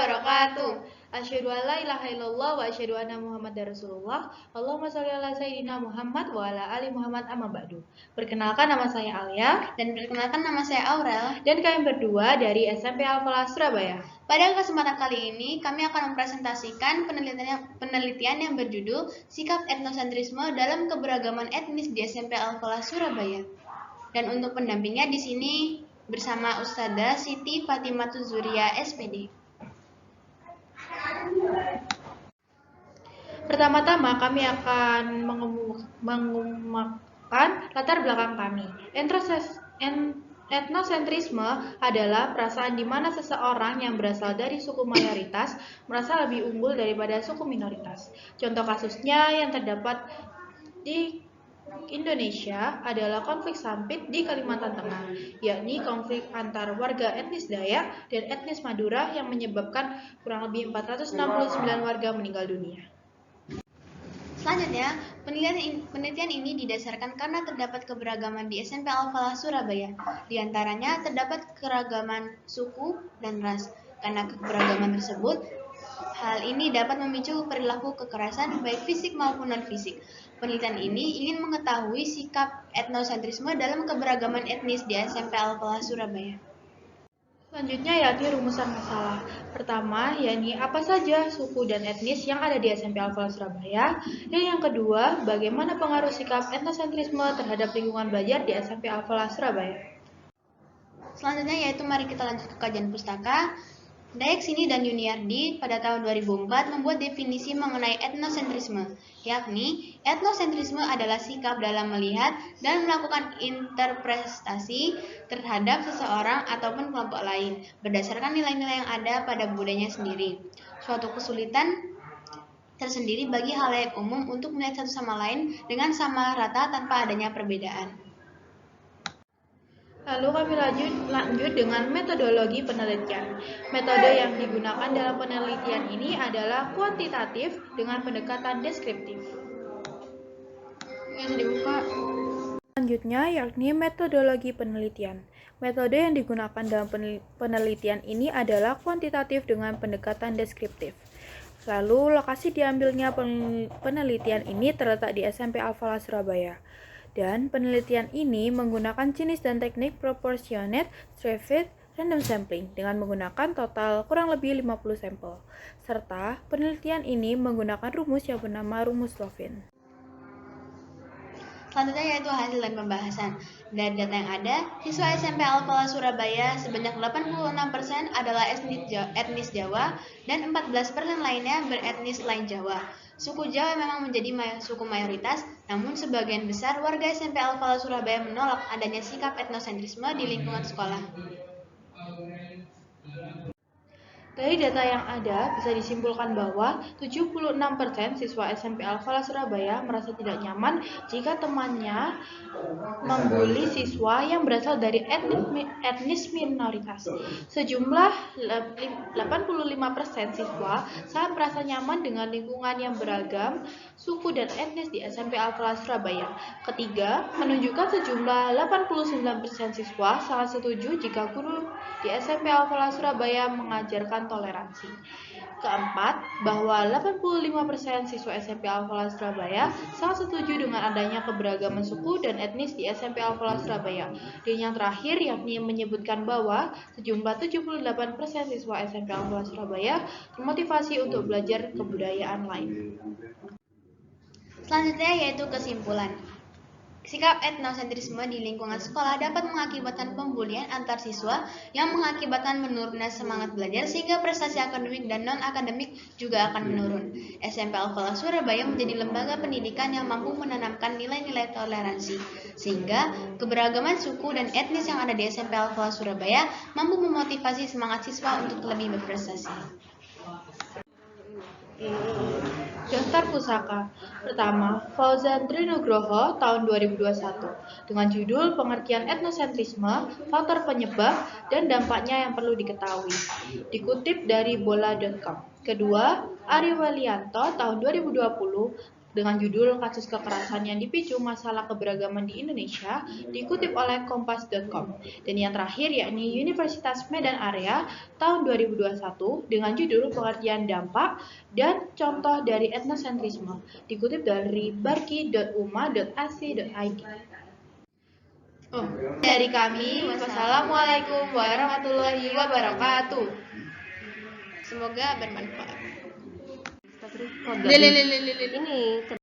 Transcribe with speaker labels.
Speaker 1: wabarakatuh. Asyhadu an la ilaha illallah wa asyhadu anna Muhammadar Rasulullah. Allahumma shalli ala sayyidina Muhammad wa ala ali Muhammad amma ba'du. Perkenalkan, nama saya Alia.
Speaker 2: Dan perkenalkan, nama saya Aurel.
Speaker 1: Dan kami berdua dari SMP Al-Falah Surabaya.
Speaker 2: Pada kesempatan kali ini, kami akan mempresentasikan penelitian yang berjudul Sikap Etnosentrisme dalam Keberagaman Etnis di SMP Al-Falah Surabaya. Dan untuk pendampingnya di sini bersama Ustadzah Siti Fatimah Zuria SPD.
Speaker 1: Pertama-tama kami akan mengumumkan latar belakang kami. Etnosentrisme adalah perasaan di mana seseorang yang berasal dari suku mayoritas merasa lebih unggul daripada suku minoritas. Contoh kasusnya yang terdapat di Indonesia adalah konflik sampit di Kalimantan Tengah, yakni konflik antar warga etnis Dayak dan etnis Madura yang menyebabkan kurang lebih 469 warga meninggal dunia.
Speaker 2: Selanjutnya, penelitian ini didasarkan karena terdapat keberagaman di SMP Al-Falah Surabaya. Di antaranya terdapat keragaman suku dan ras. Karena keberagaman tersebut, hal ini dapat memicu perilaku kekerasan baik fisik maupun non-fisik. Penelitian ini ingin mengetahui sikap etnosentrisme dalam keberagaman etnis di SMP Al-Falah Surabaya.
Speaker 1: Selanjutnya yakni rumusan masalah. Pertama, yakni apa saja suku dan etnis yang ada di SMP Al-Falah Surabaya. Dan yang kedua, bagaimana pengaruh sikap etnosentrisme terhadap lingkungan belajar di SMP Al-Falah Surabaya.
Speaker 2: Selanjutnya yaitu mari kita lanjut ke kajian pustaka. Dayak Sini dan Yuniardi pada tahun 2004 membuat definisi mengenai etnosentrisme, yakni etnosentrisme adalah sikap dalam melihat dan melakukan interpretasi terhadap seseorang ataupun kelompok lain berdasarkan nilai-nilai yang ada pada budayanya sendiri. Suatu kesulitan tersendiri bagi halayak umum untuk melihat satu sama lain dengan sama rata tanpa adanya perbedaan.
Speaker 1: Lalu kami lanjut dengan metodologi penelitian. Metode yang digunakan dalam penelitian ini adalah kuantitatif dengan pendekatan deskriptif.
Speaker 2: Bisa dibuka.
Speaker 1: Selanjutnya yakni metodologi penelitian. Metode yang digunakan dalam penelitian ini adalah kuantitatif dengan pendekatan deskriptif. Lalu lokasi diambilnya penelitian ini terletak di SMP Al-Falah Surabaya. Dan penelitian ini menggunakan jenis dan teknik proportionate stratified random sampling dengan menggunakan total kurang lebih 50 sampel. Serta penelitian ini menggunakan rumus yang bernama rumus Lovin.
Speaker 2: Selanjutnya yaitu hasil dan pembahasan. Dari data yang ada, siswa SMP Al-Falah Surabaya sebanyak 86% adalah etnis Jawa dan 14% lainnya beretnis lain Jawa. Suku Jawa memang menjadi suku mayoritas, namun sebagian besar warga SMP Al-Falah Surabaya menolak adanya sikap etnosentrisme di lingkungan sekolah.
Speaker 1: Dari data yang ada, bisa disimpulkan bahwa 76% siswa SMP Al-Falah Surabaya merasa tidak nyaman jika temannya membuli siswa yang berasal dari etnis minoritas. Sejumlah 85% siswa sangat merasa nyaman dengan lingkungan yang beragam suku dan etnis di SMP Al-Falah Surabaya. Ketiga, menunjukkan sejumlah 89% siswa sangat setuju jika guru di SMP Al-Falah Surabaya mengajarkan toleransi. Keempat, bahwa 85% siswa SMP Al-Falah Surabaya sangat setuju dengan adanya keberagaman suku dan etnis di SMP Al-Falah Surabaya. Dan yang terakhir yakni menyebutkan bahwa sejumlah 78% siswa SMP Al-Falah Surabaya termotivasi untuk belajar kebudayaan lain.
Speaker 2: Selanjutnya yaitu kesimpulan. Sikap etnosentrisme di lingkungan sekolah dapat mengakibatkan pembulian antar siswa yang mengakibatkan menurunnya semangat belajar sehingga prestasi akademik dan non-akademik juga akan menurun. SMP Al-Falah Surabaya menjadi lembaga pendidikan yang mampu menanamkan nilai-nilai toleransi sehingga keberagaman suku dan etnis yang ada di SMP Al-Falah Surabaya mampu memotivasi semangat siswa untuk lebih berprestasi.
Speaker 1: Daftar pusaka. Pertama, Fauzan Trinugroho tahun 2021 dengan judul Pengertian Etnosentrisme, Faktor Penyebab dan Dampaknya yang Perlu Diketahui. Dikutip dari bola.com. Kedua, Ari Walianto tahun 2020 dengan judul Kasus Kekerasan yang Dipicu Masalah Keberagaman di Indonesia, dikutip oleh Kompas.com. Dan yang terakhir yakni Universitas Medan Area tahun 2021 dengan judul Pengertian Dampak dan Contoh dari Etnosentrisme, dikutip dari barki.uma.ac.id. Dari kami, wassalamualaikum warahmatullahi wabarakatuh.
Speaker 2: Semoga bermanfaat.
Speaker 3: Ini